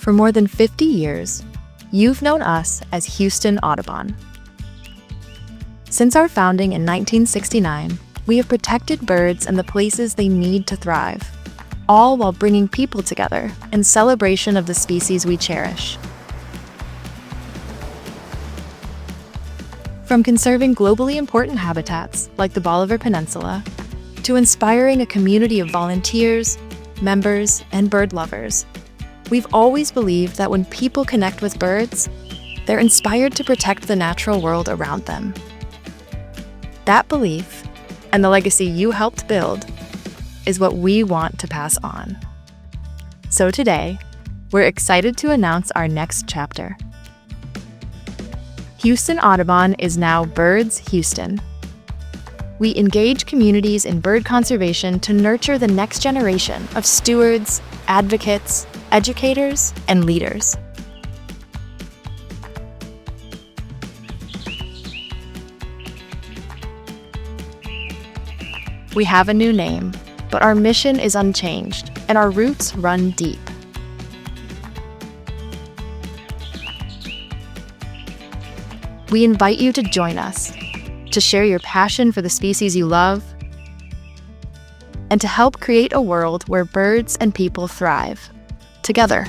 For more than 50 years, you've known us as Houston Audubon. Since our founding in 1969, we have protected birds and the places they need to thrive, all while bringing people together in celebration of the species we cherish. From conserving globally important habitats like the Bolivar Peninsula, to inspiring a community of volunteers, members, and bird lovers, we've always believed that when people connect with birds, they're inspired to protect the natural world around them. That belief, and the legacy you helped build, is what we want to pass on. So today, we're excited to announce our next chapter. Houston Audubon is now Birds Houston. We engage communities in bird conservation to nurture the next generation of stewards, advocates, educators, and leaders. We have a new name, but our mission is unchanged, and our roots run deep. We invite you to join us, to share your passion for the species you love, and to help create a world where birds and people thrive, together.